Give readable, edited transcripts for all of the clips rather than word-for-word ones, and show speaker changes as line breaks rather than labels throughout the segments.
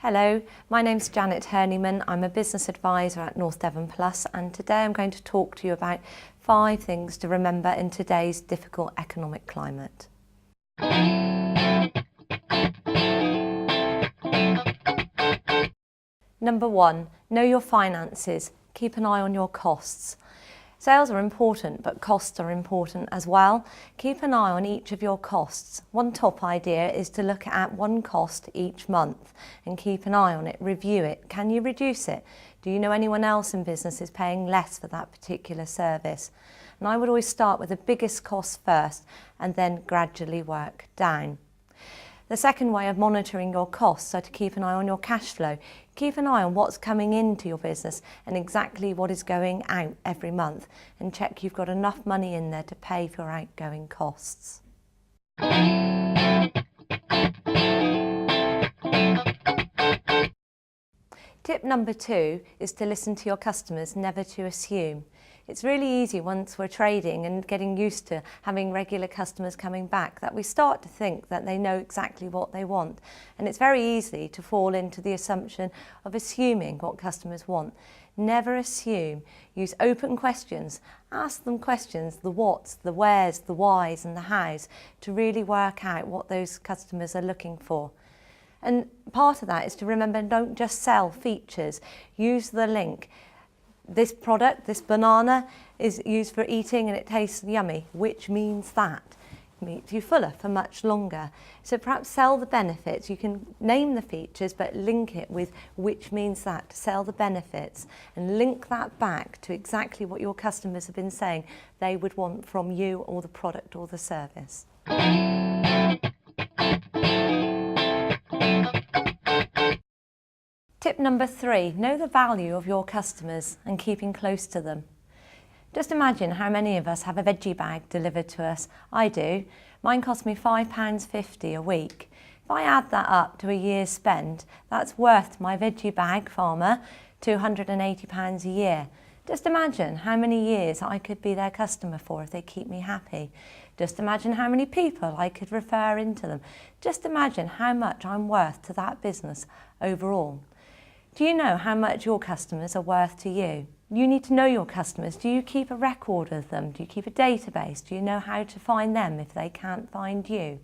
Hello, my name's Janet Herniman. I'm a business advisor at North Devon Plus, and today I'm going to talk to you about 5 things to remember in today's difficult economic climate. Number 1, know your finances. Keep an eye on your costs. Sales are important, but costs are important as well. Keep an eye on each of your costs. One top idea is to look at one cost each month and keep an eye on it, review it. Can you reduce it? Do you know anyone else in business is paying less for that particular service? And I would always start with the biggest cost first and then gradually work down. The second way of monitoring your costs are to keep an eye on your cash flow. Keep an eye on what's coming into your business and exactly what is going out every month, and check you've got enough money in there to pay for your outgoing costs. Tip number 2 is to listen to your customers, never to assume. It's really easy once we're trading and getting used to having regular customers coming back that we start to think that they know exactly what they want. And it's very easy to fall into the assumption of assuming what customers want. Never assume. Use open questions. Ask them questions, the whats, the wheres, the whys and the hows, to really work out what those customers are looking for. And part of that is to remember, don't just sell features. Use the link. This product, this banana, is used for eating and it tastes yummy, which means that it makes you fuller for much longer. So perhaps sell the benefits. You can name the features, but link it with which means that, to sell the benefits, and link that back to exactly what your customers have been saying they would want from you or the product or the service. Tip number 3, know the value of your customers and keeping close to them. Just imagine how many of us have a veggie bag delivered to us. I do. Mine costs me £5.50 a week. If I add that up to a year's spend, that's worth my veggie bag farmer £280 a year. Just imagine how many years I could be their customer for if they keep me happy. Just imagine how many people I could refer into them. Just imagine how much I'm worth to that business overall. Do you know how much your customers are worth to you? You need to know your customers. Do you keep a record of them? Do you keep a database? Do you know how to find them if they can't find you?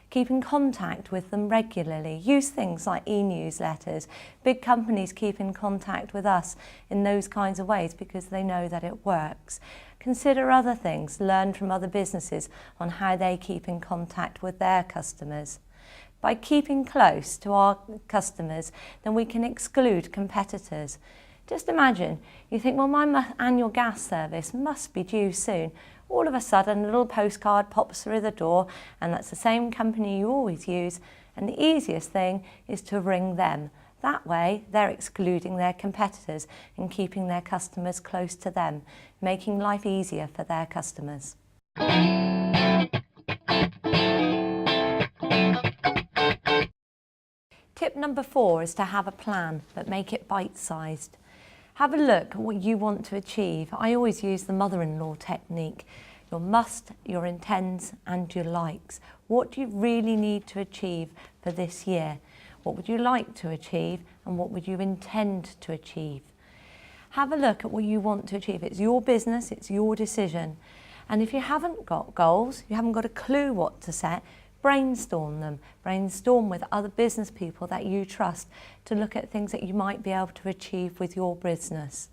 Keep in contact with them regularly. Use things like e-newsletters. Big companies keep in contact with us in those kinds of ways because they know that it works. Consider other things. Learn from other businesses on how they keep in contact with their customers. By keeping close to our customers, then we can exclude competitors. Just imagine, you think, well, my annual gas service must be due soon. All of a sudden, a little postcard pops through the door, and that's the same company you always use, and the easiest thing is to ring them. That way, they're excluding their competitors and keeping their customers close to them, making life easier for their customers. Tip number 4 is to have a plan, but make it bite-sized. Have a look at what you want to achieve. I always use the mother-in-law technique. Your must, your intends and your likes. What do you really need to achieve for this year? What would you like to achieve and what would you intend to achieve? Have a look at what you want to achieve. It's your business, it's your decision. And if you haven't got goals, you haven't got a clue what to set, brainstorm them. Brainstorm with other business people that you trust to look at things that you might be able to achieve with your business.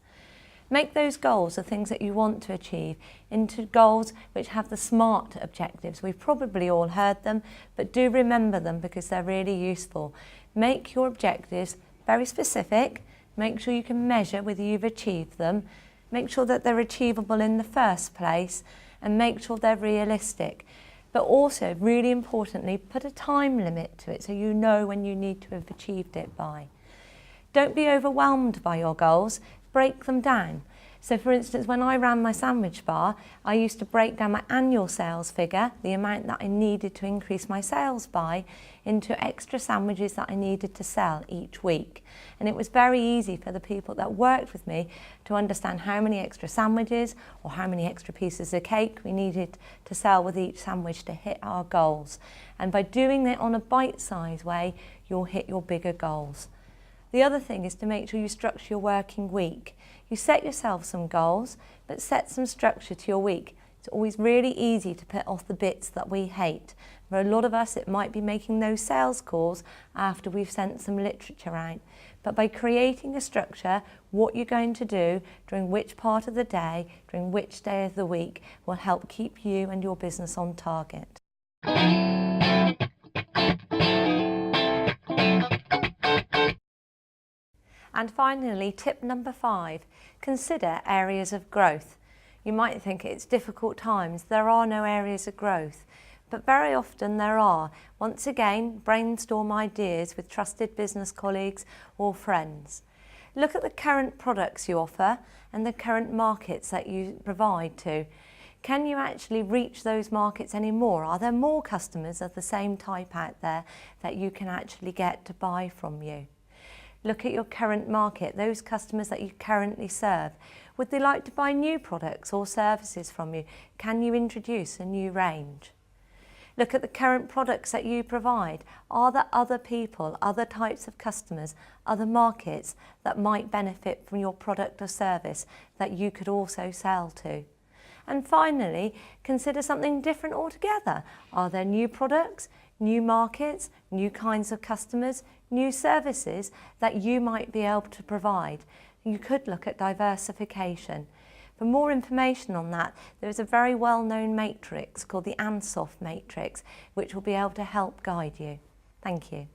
Make those goals, the things that you want to achieve, into goals which have the SMART objectives. We've probably all heard them, but do remember them because they're really useful. Make your objectives very specific. Make sure you can measure whether you've achieved them. Make sure that they're achievable in the first place, and make sure they're realistic. But also, really importantly, put a time limit to it so you know when you need to have achieved it by. Don't be overwhelmed by your goals, break them down. So for instance, when I ran my sandwich bar, I used to break down my annual sales figure, the amount that I needed to increase my sales by, into extra sandwiches that I needed to sell each week. And it was very easy for the people that worked with me to understand how many extra sandwiches or how many extra pieces of cake we needed to sell with each sandwich to hit our goals. And by doing it on a bite-sized way, you'll hit your bigger goals. The other thing is to make sure you structure your working week. You set yourself some goals, but set some structure to your week. It's always really easy to put off the bits that we hate. For a lot of us, it might be making those sales calls after we've sent some literature out. But by creating a structure, what you're going to do during which part of the day, during which day of the week, will help keep you and your business on target. And finally, tip number 5, consider areas of growth. You might think it's difficult times. There are no areas of growth, but very often there are. Once again, brainstorm ideas with trusted business colleagues or friends. Look at the current products you offer and the current markets that you provide to. Can you actually reach those markets anymore? Are there more customers of the same type out there that you can actually get to buy from you? Look at your current market, those customers that you currently serve. Would they like to buy new products or services from you? Can you introduce a new range? Look at the current products that you provide. Are there other people, other types of customers, other markets that might benefit from your product or service that you could also sell to? And finally, consider something different altogether. Are there new products, new markets, new kinds of customers, new services that you might be able to provide? You could look at diversification. For more information on that, there is a very well-known matrix called the Ansoff matrix, which will be able to help guide you. Thank you.